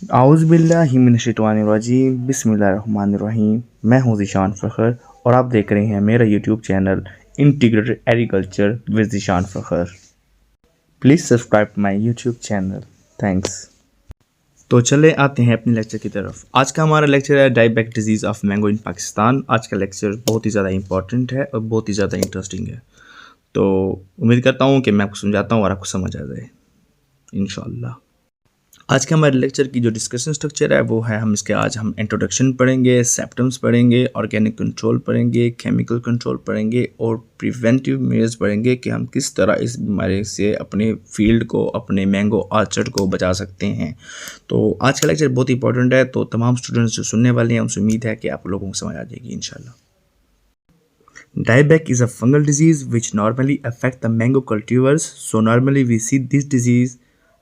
आउज़ुबिल्लाहिमिनश्शैतानिर्रजीम बिस्मिल्लाहिर्रहमानिर्रहीम। मैं हूं ज़ीशान फ़खर और आप देख रहे हैं मेरा YouTube channel integrated agriculture with Zeeshan Fakhar. Please subscribe my YouTube channel. Thanks. तो चले आते हैं अपने लेक्चर की तरफ। आज का हमारा लेक्चर है डायबैक डिजीज़ ऑफ मैंगो इन पाकिस्तान। आज का लेक्चर बहुत ही ज़्यादा इंपॉर्टेंट है और बहुत ही ज़्यादा इंटरेस्टिंग है। तो उम्मीद करता हूँ कि मैं आपको समझाता हूँ और आपको समझ आ जाए इंशाअल्लाह। आज के हमारे लेक्चर की जो डिस्कशन स्ट्रक्चर है वो है, हम इंट्रोडक्शन पढ़ेंगे, सिम्पटम्स पढ़ेंगे, ऑर्गेनिक कंट्रोल पढ़ेंगे, केमिकल कंट्रोल पढ़ेंगे और प्रिवेंटिव मेजर्स पढ़ेंगे कि हम किस तरह इस बीमारी से अपने फील्ड को, अपने मैंगो ऑर्चर्ड को बचा सकते हैं। तो आज का लेक्चर बहुत इंपॉर्टेंट है, तो तमाम स्टूडेंट्स जो सुनने वाले हैं उनसे उम्मीद है कि आप लोगों को समझ आ जाएगी इंशाल्लाह। Dieback is a fungal disease which normally affect the mango cultivars. So normally we see this disease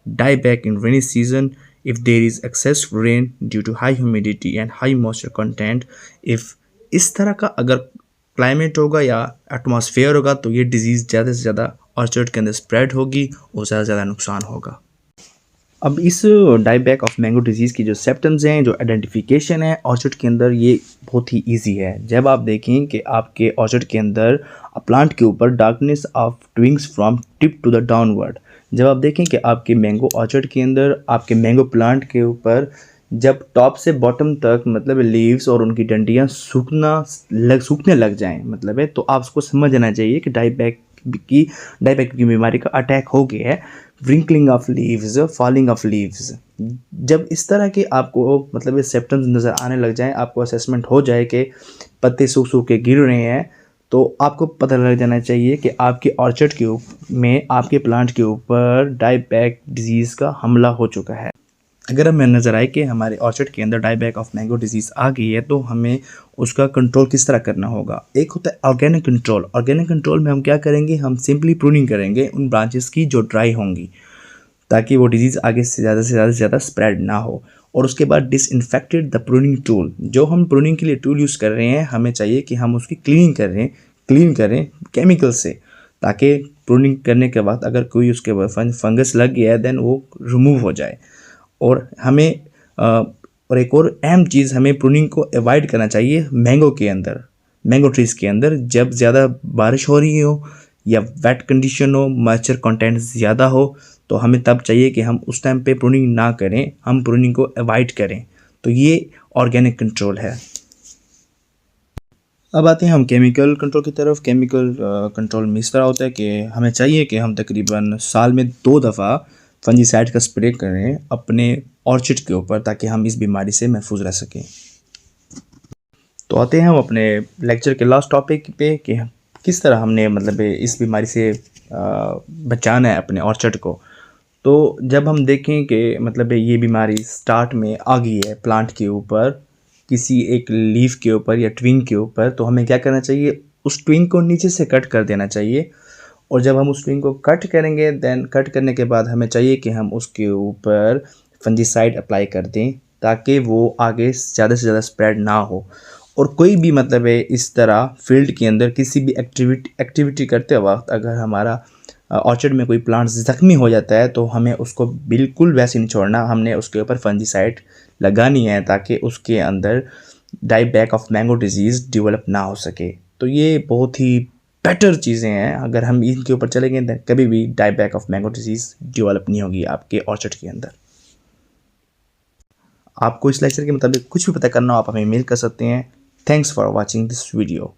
dieback in rainy season if there is excess rain due to high humidity and high moisture content. If इस तरह का अगर climate होगा या atmosphere होगा तो ये disease ज़्यादा से ज़्यादा ऑर्चर्ड के अंदर स्प्रेड होगी और ज़्यादा से ज़्यादा नुकसान होगा। अब इस डायबैक ऑफ मैंगो डिजीज़ की जो सिम्पटम्स हैं, जो आइडेंटिफिकेशन है ऑर्चर्ड के अंदर, ये बहुत ही इजी है। जब आप देखें कि आपके ऑर्चर्ड के अंदर प्लांट के ऊपर darkness of twigs from tip to the downward, जब आप देखें कि आपके मैंगो ऑर्चर्ड के अंदर आपके मैंगो प्लांट के ऊपर जब टॉप से बॉटम तक मतलब लीव्स और उनकी डंडियाँ सूखने लग जाएं, मतलब है, तो आप उसको समझ जाना चाहिए कि डायबैक की बीमारी का अटैक हो गया है। Wrinkling of leaves, falling of leaves, जब इस तरह के आपको मतलब सिम्पटम्स नज़र आने लग जाएं, आपको असेसमेंट हो जाए कि पत्ते सूख सूख के गिर रहे हैं, तो आपको पता लग जाना चाहिए कि आपके ऑर्चर्ड में आपके प्लांट के ऊपर डायबैक डिजीज़ का हमला हो चुका है। अगर हमें नज़र आए कि हमारे ऑर्चर्ड के अंदर डायबैक ऑफ मैंगो डिजीज़ आ गई है तो हमें उसका कंट्रोल किस तरह करना होगा। एक होता है ऑर्गेनिक कंट्रोल। ऑर्गेनिक कंट्रोल में हम क्या करेंगे, हम सिंपली प्रूनिंग करेंगे उन ब्रांचेस की जो ड्राई होंगी ताकि वो डिजीज़ आगे से ज़्यादा स्प्रेड ना हो। और उसके बाद डिसइंफेक्टेड द प्रूनिंग टूल, जो हम प्रूनिंग के लिए टूल यूज़ कर रहे हैं हमें चाहिए कि हम उसकी क्लीन करें केमिकल से, ताकि प्रूनिंग करने के बाद अगर कोई उसके फंगस लग गया है देन वो रिमूव हो जाए। और हमें और एक और अहम चीज़, हमें प्रूनिंग को अवॉइड करना चाहिए मैंगो ट्रीज़ के अंदर जब ज़्यादा बारिश हो रही हो या वेट कंडीशन हो, मॉइस्चर कंटेंट ज़्यादा हो, तो हमें तब चाहिए कि हम उस टाइम पे प्रूनिंग ना करें, हम प्रूनिंग को अवॉइड करें। तो ये ऑर्गेनिक कंट्रोल है। अब आते हैं हम केमिकल कंट्रोल की तरफ। केमिकल कंट्रोल में इस तरह होता है कि हमें चाहिए कि हम तकरीबन साल में 2 दफ़ा फंजीसाइड का स्प्रे करें अपने ऑर्चिड के ऊपर ताकि हम इस बीमारी से महफूज रह सकें। तो आते हैं हम अपने लेक्चर के लास्ट टॉपिक पे कि किस तरह हमने मतलब इस बीमारी से बचाना है अपने ऑर्चर्ड को। तो जब हम देखें कि मतलब ये बीमारी स्टार्ट में आ गई है प्लांट के ऊपर, किसी एक लीफ के ऊपर या ट्विंग के ऊपर, तो हमें क्या करना चाहिए, उस ट्विंग को नीचे से कट कर देना चाहिए। और जब हम उस ट्विंग को कट करेंगे देन कट करने के बाद हमें चाहिए कि हम उसके ऊपर फंजीसाइड अप्लाई कर दें ताकि वो आगे ज़्यादा से ज़्यादा स्प्रेड ना हो। और कोई भी मतलब है इस तरह फील्ड के अंदर किसी भी एक्टिविटी करते वक्त अगर हमारा ऑर्चर्ड में कोई प्लांट ज़ख्मी हो जाता है तो हमें उसको बिल्कुल वैसे नहीं छोड़ना, हमने उसके ऊपर फंजीसाइड लगानी है ताकि उसके अंदर dieback of mango disease develop ना हो सके। तो ये बहुत ही बेटर चीज़ें हैं, अगर हम इनके ऊपर चलेंगे तो कभी भी dieback of mango disease develop नहीं होगी आपके ऑर्चर्ड के अंदर। आपको इस लेक्चर के मुताबिक कुछ भी पता करना हो आप हमें मेल कर सकते हैं। Thanks for watching this video.